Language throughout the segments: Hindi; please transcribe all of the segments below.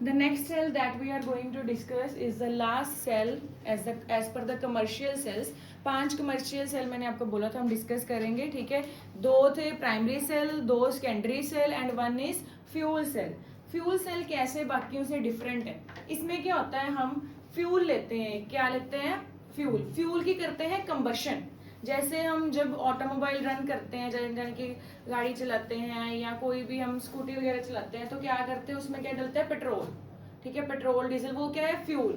The next cell that we are going to discuss is the last cell as per the commercial cells. 5 commercial cell मैंने आपको बोला था हम डिस्कस करेंगे, ठीक है. 2 थे primary cell, 2 secondary cell and 1 is fuel cell. Fuel cell कैसे बाकियों से डिफरेंट है? इसमें क्या होता है, हम फ्यूल लेते हैं. क्या लेते हैं? फ्यूल की करते हैं कंबशन. जैसे हम जब ऑटोमोबाइल रन करते हैं, जैसे कि गाड़ी चलाते हैं या कोई भी हम स्कूटी वगैरह चलाते हैं, तो क्या करते हैं, उसमें क्या डलता है? पेट्रोल. ठीक है, पेट्रोल डीजल, वो क्या है? फ्यूल.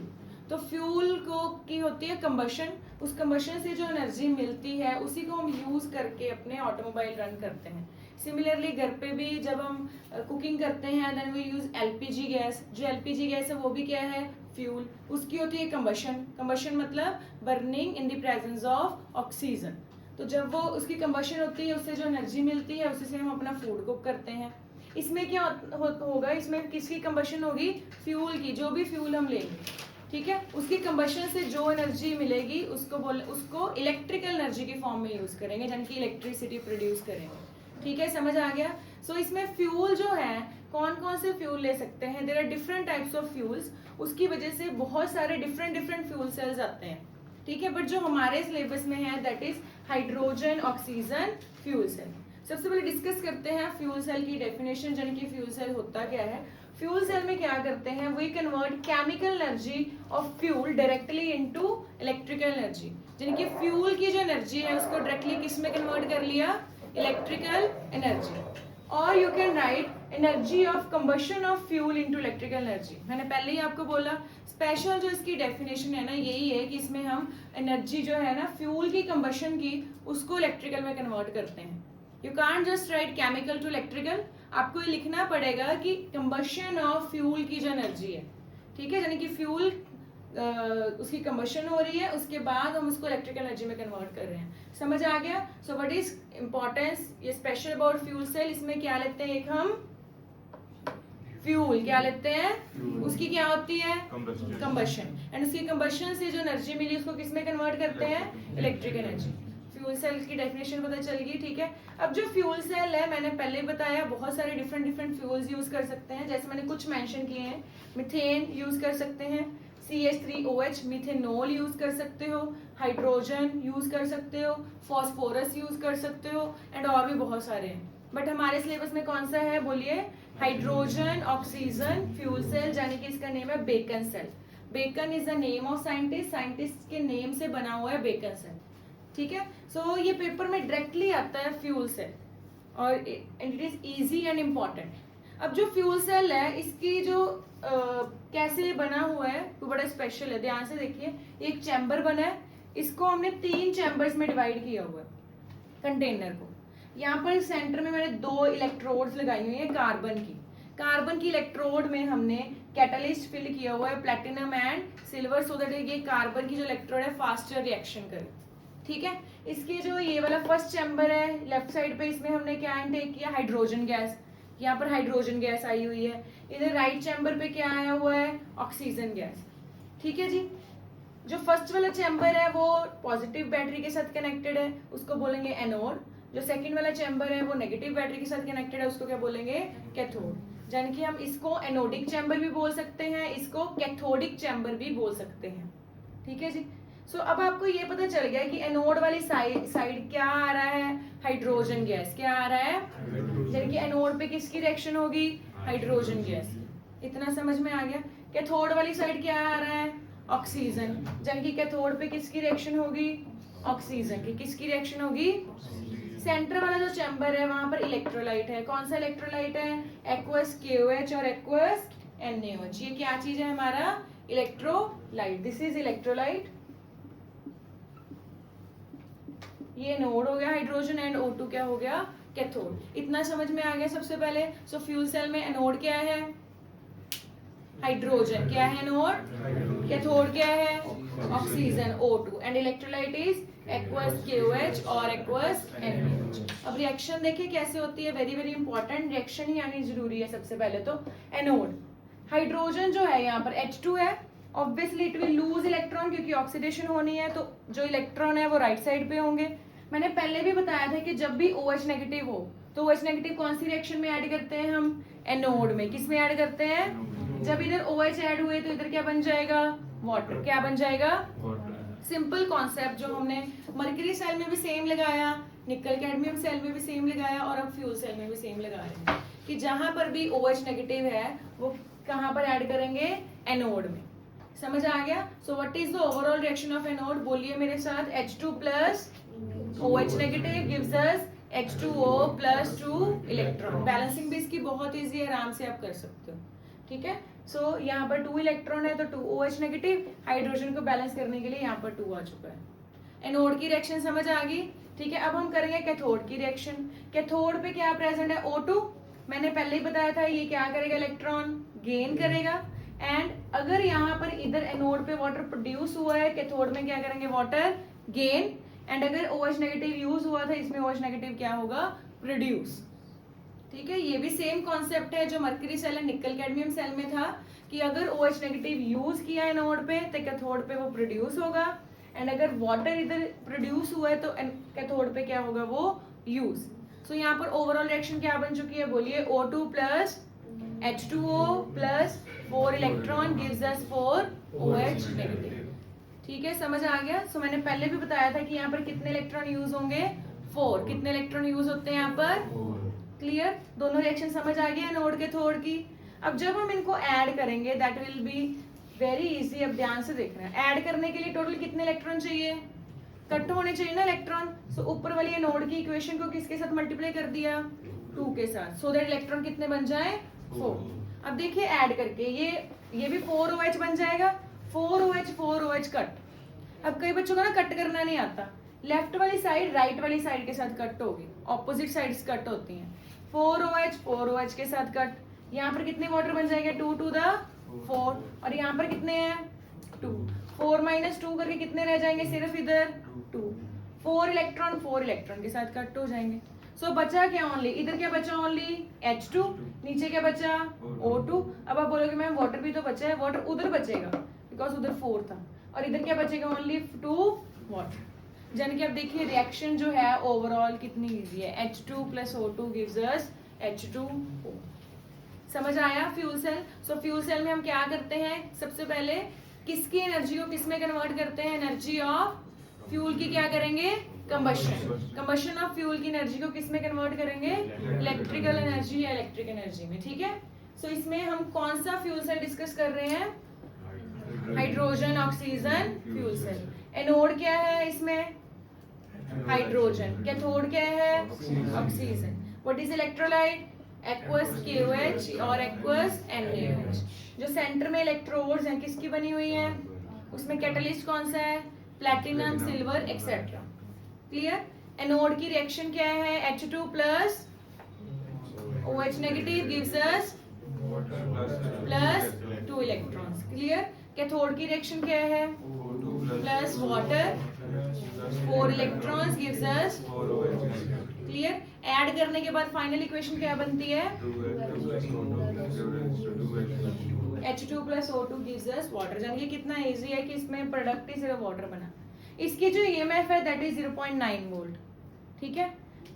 तो फ्यूल को की होती है कंबशन. उस कंबशन से जो एनर्जी मिलती है उसी को हम यूज करके अपने ऑटोमोबाइल रन करते हैं. सिमिलरली घर पे भी जब हम कुकिंग करते हैं then we use LPG gas. जो एलपीजी गैस है वो भी क्या है? फ्यूल. उसकी होती है कंबशन. कंबशन मतलब burning in the presence of oxygen. तो जब वो उसकी कंबशन होती है उससे जो एनर्जी मिलती है उसी से हम अपना फूड कुक करते हैं. इसमें क्या होगा, इसमें किसकी कंबशन होगी? फ्यूल की. जो भी फ्यूल हम लेंगे, ठीक है, उसकी कंबशन से जो एनर्जी मिलेगी उसको इलेक्ट्रिकल एनर्जी की फॉर्म में यूज करेंगे, यानी कि इलेक्ट्रिसिटी प्रोड्यूस करेंगे. ठीक है, समझ आ गया. सो इसमें फ्यूल जो है, कौन कौन से फ्यूल ले सकते हैं? There are different types of fuels. उसकी वजह से बहुत सारे डिफरेंट फ्यूल सेल्स आते हैं. ठीक है, बट जो हमारे सिलेबस में है that is hydrogen oxygen fuel cell. सबसे पहले डिस्कस करते हैं फ्यूल सेल की डेफिनेशन, यानी कि फ्यूल सेल होता क्या है. फ्यूल सेल में क्या करते हैं, we convert chemical energy of fuel directly into electrical energy. यानी कि फ्यूल की जो एनर्जी है उसको डायरेक्टली किस में कन्वर्ट कर लिया? Electrical energy. और you can write energy of combustion of fuel into electrical energy. मैंने पहले ही आपको बोला स्पेशल जो इसकी डेफिनेशन है ना, यही है कि इसमें हम एनर्जी जो है ना फ्यूल की कंबशन की उसको इलेक्ट्रिकल में कन्वर्ट करते हैं. You can't just write chemical to electrical. आपको ये लिखना पड़ेगा कि कंबशन ऑफ फ्यूल की जो एनर्जी है, ठीक है, यानी कि फ्यूल उसकी कंबशन हो रही है, उसके बाद हम उसको इलेक्ट्रिकल एनर्जी में कन्वर्ट कर रहे हैं. समझ आ गया. सो व्हाट इज इंपॉर्टेंस, ये स्पेशल अबाउट फ्यूल सेल. इसमें क्या लेते हैं? एक हम फ्यूल क्या लेते हैं, उसकी क्या होती है? कंबशन. एंड उसकी कंबशन से जो एनर्जी मिली उसको किस में कन्वर्ट करते हैं? Electric energy. फ्यूल सेल की डेफिनेशन पता चल गई, ठीक है. अब जो फ्यूल सेल है, मैंने पहले बताया बहुत सारे डिफरेंट फ्यूल्स यूज कर सकते हैं. जैसे मैंने कुछ मेंशन किए हैं. मीथेन यूज कर सकते हैं, CH3OH मिथेनॉल यूज कर सकते हो, हाइड्रोजन यूज कर सकते हो, फॉस्फोरस यूज कर सकते हो, एंड और भी बहुत सारे हैं. बट हमारे सिलेबस में कौन सा है? बोलिए. हाइड्रोजन ऑक्सीजन फ्यूल सेल, यानी कि इसका नेम है Bacon cell. Bacon is the name of scientist. Scientist के नेम से बना हुआ है बेकन सेल. ठीक है. सो ये पेपर में डायरेक्टली आता है फ्यूल सेल और it is easy and important. अब जो फ्यूल सेल है इसकी जो कैसे बना हुआ है वो बड़ा स्पेशल है. ध्यान से देखिए, एक चैम्बर बना है, इसको हमने 3 चैम्बर्स में डिवाइड किया हुआ है कंटेनर को. यहाँ पर सेंटर में मैंने 2 इलेक्ट्रोड्स लगाई हुई है कार्बन की इलेक्ट्रोड में हमने कैटलिस्ट फिल किया हुआ है platinum and silver, so that ये कार्बन की जो इलेक्ट्रोड है फास्टर रिएक्शन करे. ठीक है. इसके जो ये वाला फर्स्ट चैम्बर है लेफ्ट साइड पे, इसमें हमने क्या इनटेक किया? Hydrogen gas. यहाँ पर हाइड्रोजन गैस आई हुई है. इधर राइट चैम्बर पे क्या आया हुआ है? Oxygen gas. ठीक है जी. जो फर्स्ट वाला चैम्बर है वो पॉजिटिव बैटरी के साथ कनेक्टेड है, उसको बोलेंगे एनोड. जो सेकंड वाला चैम्बर है वो नेगेटिव बैटरी के साथ कनेक्टेड है, उसको क्या बोलेंगे? कैथोड. यानी कि हम इसको एनोडिक चैम्बर भी बोल सकते हैं, इसको कैथोडिक चैम्बर भी बोल सकते हैं. ठीक है जी. सो अब आपको ये पता चल गया कि एनोड वाली साइड क्या आ रहा है? Hydrogen gas. क्या आ रहा है? यानी कि एनोड पे किसकी रिएक्शन होगी? Hydrogen gas. इतना समझ में आ गया. कैथोड वाली साइड क्या आ रहा है? ऑक्सीजन. यानी कि कैथोड पे किसकी रिएक्शन होगी? ऑक्सीजन की. किसकी रिएक्शन होगी? सेंटर वाला जो चैम्बर है वहां पर इलेक्ट्रोलाइट है. कौन सा इलेक्ट्रोलाइट है? एक्वस KOH और एक्वस NaOH. ये क्या चीज है? हमारा इलेक्ट्रोलाइट. This is electrolyte. ये नोड हो गया हाइड्रोजन एंड O2 क्या हो गया? कैथोड. इतना समझ में आ गया सबसे पहले. सो फ्यूल सेल में एनोड क्या है? हाइड्रोजन. क्या है एनोड? कैथोड क्या है? Oxygen O2 and electrolyte is aqueous KOH और एक्वस NaOH. अब रिएक्शन देखिए कैसे होती है. Very important. रिएक्शन ही आनी जरूरी है. सबसे पहले तो एनोड हाइड्रोजन जो है यहाँ पर H2 है. Obviously it will lose electron क्योंकि ऑक्सीडेशन होनी है, तो जो इलेक्ट्रॉन है वो राइट साइड पे होंगे. मैंने पहले भी बताया था कि जब भी OH नेगेटिव हो तो OH नेगेटिव कौन सी रिएक्शन में ऐड करते हैं हम? एनोड में. किस में ऐड करते हैं? जब इधर OH ऐड हुए तो इधर क्या बन जाएगा, वाटर। क्या बन जाएगा, सिंपल कॉन्सेप्ट जो हमने मरकरी सेल में भी सेम लगाया, निकल कैडमियम सेल में भी सेम लगाया और अब फ्यूल सेल में भी सेम लगा रहे हैं कि जहां पर भी OH नेगेटिव है वो कहां पर ऐड करेंगे, एनोड में। समझ आ गया। सो what is the overall reaction of anode, बोलिए मेरे साथ, H2 plus OH negative gives us H2O plus 2 electron. Balancing भी इसकी बहुत इजी है, आराम से आप कर सकते हो, ठीक है। सो यहाँ पर 2 इलेक्ट्रॉन है तो 2 OH नेगेटिव, हाइड्रोजन को बैलेंस करने के लिए यहाँ पर 2 आ चुका है। एनोड की रिएक्शन समझ आ गई, ठीक है। अब हम करेंगे कैथोड की रिएक्शन। कैथोड पे क्या प्रेजेंट है, O2। मैंने पहले ही बताया था ये क्या करेगा, इलेक्ट्रॉन गेन करेगा। एंड अगर यहाँ पर इधर एनोड पे वाटर प्रोड्यूस हुआ है, कैथोड में क्या करेंगे, वाटर गेन। एंड अगर OH नेगेटिव यूज हुआ था, इसमें OH नेगेटिव क्या होगा, प्रोड्यूस। ठीक है, ये भी सेम कॉन्सेप्ट है जो mercury cell and nickel cadmium cell में था कि अगर OH नेगेटिव यूज किया है नोड पे तो कैथोड पे वो प्रोड्यूस होगा। एंड अगर वाटर इधर प्रोड्यूस हुआ है तो कैथोड पे क्या होगा, वो यूज। सो यहाँ पर ओवरऑल रिएक्शन क्या बन चुकी है, बोलिए, O2 plus H2O plus 4 electron gives us 4 OH negative. ठीक है, समझ आ गया। सो मैंने पहले भी बताया था कि यहाँ पर कितने इलेक्ट्रॉन यूज होंगे, 4। कितने इलेक्ट्रॉन यूज होते हैं यहाँ पर, क्लियर। दोनों रिएक्शन समझ आ गया नोड कैथोड की। अब जब हम इनको ऐड करेंगे that will be very easy. अब ध्यान से देखना है, ऐड करने के लिए टोटल कितने इलेक्ट्रॉन चाहिए, कट होने चाहिए ना इलेक्ट्रॉन। सो ऊपर वाली नोड की इक्वेशन को किसके साथ मल्टीप्लाई कर दिया, 2 के साथ, सो दैट इलेक्ट्रॉन कितने बन जाए, 4। अब देखिए ऐड करके ये भी 4 OH बन जाएगा, 4 OH कट। अब कई बच्चों को ना कट करना नहीं आता, लेफ्ट वाली साइड राइट वाली साइड के साथ कट होगी, ऑपोजिट साइड्स कट होती हैं। 4 OH के साथ कट, यहाँ पर कितने वाटर बन जाएंगे, 2 to the 4, और यहाँ पर कितने हैं, 2। 4 - 2 करके कितने रह जाएंगे, सिर्फ इधर 2। 4 इलेक्ट्रॉन के साथ कट हो जाएंगे। सो बचा क्या, ओनली इधर क्या बचा, ओनली H2, नीचे क्या बचा, O2। अब आप बोलोगे मैम वाटर भी तो बचा है, वाटर उधर बचेगा बिकॉज उधर 4 था, और इधर क्या बचेगा, ओनली 2 वाटर। यानी कि अब देखिए रिएक्शन जो है ओवरऑल कितनी इजी है, H2 plus O2 gives us H2O। समझ आया fuel cell. So fuel cell में हम क्या करते हैं, सबसे पहले किसकी एनर्जी को किस में कन्वर्ट करते हैं, एनर्जी ऑफ फ्यूल की क्या करेंगे, कंबशन ऑफ फ्यूल की एनर्जी को किस में कन्वर्ट करेंगे, इलेक्ट्रिकल एनर्जी या इलेक्ट्रिक एनर्जी में। ठीक है, सो इसमें हम कौन सा फ्यूल सेल डिस्कस कर रहे हैं, hydrogen oxygen fuel cell. Anode क्या है इसमें, हाइड्रोजन। कैथोड क्या है, oxygen. What is electrolyte, aqueous KOH और एक्वस NaOH। जो सेंटर में इलेक्ट्रोड्स हैं किसकी बनी हुई है, उसमें कैटलिस्ट कौन सा है, platinum, silver etcetera. Clear. Anode की रिएक्शन क्या है, H2 plus OH negative gives us plus 2 electrons. Clear. Cathode की रिएक्शन क्या है, plus water 4 electrons gives us. Clear. Add करने के बाद फाइनल इक्वेशन क्या बनती है, H2 plus O2 gives us water. जानिए कितना इजी है कि इसमें प्रोडक्ट ही सिर्फ वाटर बना। इसकी जो EMF है दैट इज 0.9 वोल्ट। ठीक है।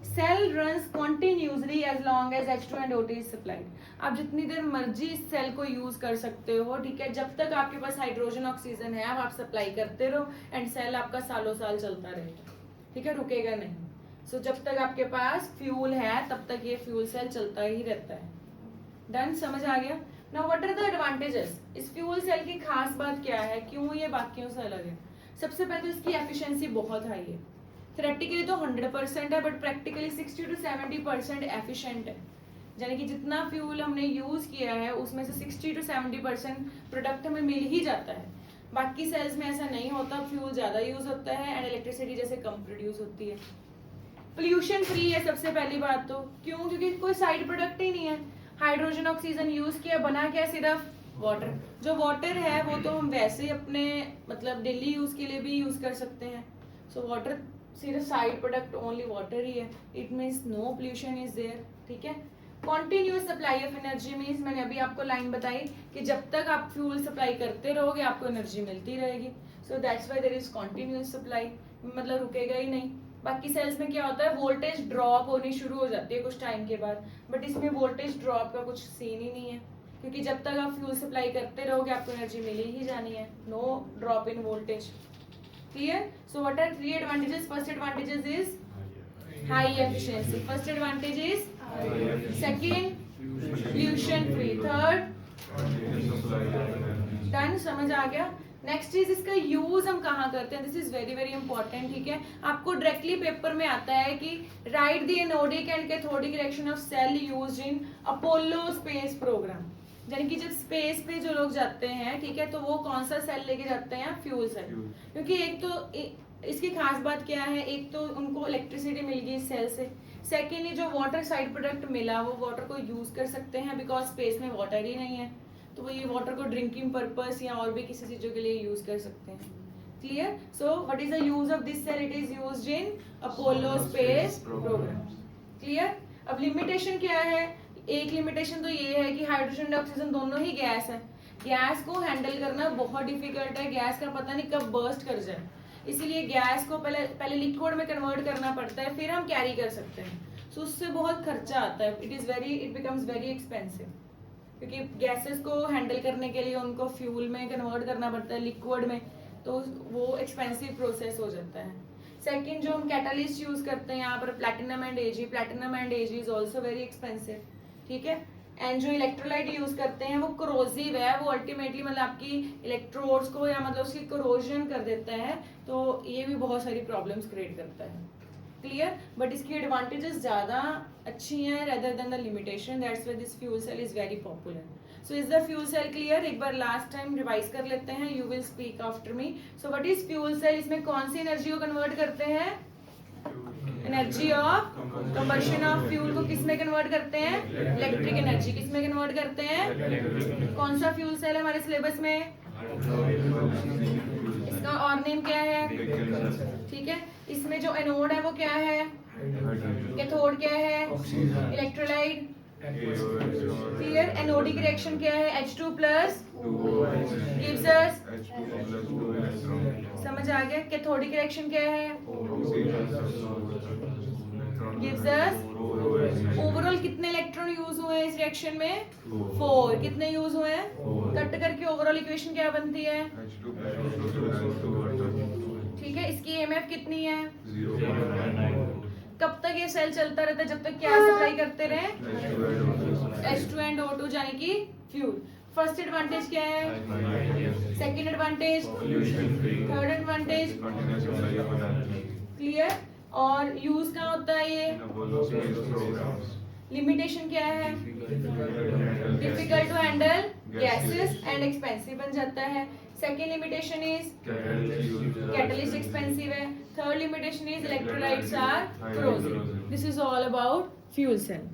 Cell runs continuously as long as H2 and O2 is supplied. आप जितनी देर मर्जी इस सेल को यूज कर सकते हो, ठीक है, जब तक आपके पास हाइड्रोजन ऑक्सीजन है आप सप्लाई करते रहो एंड सेल आपका सालों साल चलता रहेगा। ठीक है, रुकेगा नहीं। सो जब तक आपके पास फ्यूल है तब तक ये फ्यूल सेल चलता ही रहता है। डन, समझ आ गया। Now what are the advantages, इस फ्यूल सेल की खास बात क्या है, क्यों ये बाकियों से अलग है। सबसे पहले तो इसकी एफिशिएंसी बहुत हाई है। थ्योरेटिकली तो 100% है बट प्रैक्टिकली 60 to 70% एफिशिएंट है। यानी कि जितना फ्यूल हमने यूज किया है उसमें से 60 to 70% प्रोडक्ट हमें मिल ही जाता है। बाकी सेल्स में ऐसा नहीं होता, फ्यूल ज्यादा यूज होता है एंड इलेक्ट्रिसिटी जैसे कम प्रोड्यूस होती है। पोल्यूशन फ्री है सबसे पहली बात तो, क्यों, क्योंकि कोई साइड प्रोडक्ट ही नहीं है। हाइड्रोजन ऑक्सीजन यूज किया, बना क्या, सिर्फ वाटर। जो वाटर है वो तो हम वैसे ही अपने मतलब डेली यूज के लिए भी यूज कर सकते हैं। सो वाटर सिर्फ साइड प्रोडक्ट ओनली वाटर ही है, it means no pollution is there. ठीक है। Continuous supply of energy means मैंने अभी आपको लाइन बताई कि जब तक आप फ्यूल सप्लाई करते रहोगे आपको एनर्जी मिलती रहेगी। So that's why there is continuous supply, मतलब रुकेगा ही नहीं। बाकी सेल्स में क्या होता है, वोल्टेज ड्रॉप होनी शुरू हो जाती है कुछ टाइम के बाद, बट इसमें वोल्टेज ड्रॉप का कुछ सीन ही नहीं है। क्योंकि जब तक आप फ्यूल सप्लाई करते रहोगे आपको एनर्जी मिली ही जानी है, no drop in voltage. Clear? So what are 3 advantages? First advantages is high efficiency, first advantage is, second pollution free, third done, समझ आ गया। नेक्स्ट चीज इसका यूज हम कहाँ करते हैं, this is very very important, ठीक है। आपको डायरेक्टली पेपर में आता है कि write the anodic and cathodic reaction of cell used in Apollo space program. यानी कि जब स्पेस पे जो लोग जाते हैं, ठीक है, तो वो कौन सा सेल लेके जाते हैं? Fuel cell. क्योंकि एक तो इसकी खास बात क्या है, एक तो उनको इलेक्ट्रिसिटी मिल गई इस सेल से, सेकेंडली जो वाटर साइड प्रोडक्ट मिला वो वाटर को यूज कर सकते हैं, बिकॉज स्पेस में वाटर ही नहीं है, तो वो ये वाटर को ड्रिंकिंग पर्पस या और भी किसी चीजों के लिए यूज कर सकते हैं। Clear? So what is the use of this cell? It is used in Apollo space program. Clear? अब लिमिटेशन क्या है? एक लिमिटेशन तो ये है कि हाइड्रोजन और ऑक्सीजन दोनों ही गैस है, गैस को हैंडल करना बहुत डिफिकल्ट है, गैस का पता नहीं कब बर्स्ट कर जाए, इसीलिए गैस को पहले लिक्विड में कन्वर्ट करना पड़ता है, फिर हम कैरी कर सकते हैं। सो उससे बहुत खर्चा आता है, इट बिकम्स वेरी एक्सपेंसिव, क्योंकि गैसेस को हैंडल करने के लिए उनको फ्यूल में कन्वर्ट करना पड़ता है, लिक्विड में, तो वो एक्सपेंसिव प्रोसेस हो जाता है। सेकंड, जो हम कैटालिस्ट यूज करते हैं यहाँ पर platinum and AG is also very expensive, ठीक है। एंड जो इलेक्ट्रोलाइट यूज करते हैं वो कोरोसिव है, वो अल्टीमेटली मतलब आपकी इलेक्ट्रोड्स को या मतलब उसकी कोरोजन कर देता है, तो ये भी बहुत सारी प्रॉब्लम्स क्रिएट करता है। क्लियर? बट इसकी एडवांटेजेस ज्यादा अच्छी हैं rather than the limitation, that's why this fuel cell is very popular. So is the fuel cell clear? एक बार लास्ट टाइम रिवाइज कर लेते हैं, you will speak after me. So what is fuel cell? इसमें कौन सी एनर्जी को कन्वर्ट करते हैं? Energy of combustion of fuel को किस में कन्वर्ट करते हैं? Electric energy. किस में कन्वर्ट करते हैं? कौन सा फ्यूल सेल है हमारे सिलेबस में? इसका और नेम क्या है? ठीक है। इसमें जो एनोड है वो क्या है? कैथोड क्या है? इलेक्ट्रोलाइट। क्लियर? एनोडिक रिएक्शन क्या है? H2 प्लस गिव्स अस, समझ आ गया? कैथोडिक रिएक्शन क्या है? गिव्स अस, ओवरऑल कितने इलेक्ट्रॉन यूज हुए हैं इस रिएक्शन में? 4। कितने यूज हुए हैं? कट करके ओवरऑल इक्वेशन क्या बनती है? ठीक है। इसकी EMF कितनी है? 0। कब तक ये सेल चलता रहता है? जब तक क्या सप्लाई करते रहे? H2 एंड O2 यानी कि फ्यूल। फर्स्ट एडवांटेज क्या है? Second advantage, third advantage, clear? और यूज कहाँ होता है ये? लिमिटेशन क्या है? Difficult to handle gases and expensive बन जाता है। Second limitation is catalyst expensive है। Third limitation is electrolytes are corrosive. This is all about fuel cell.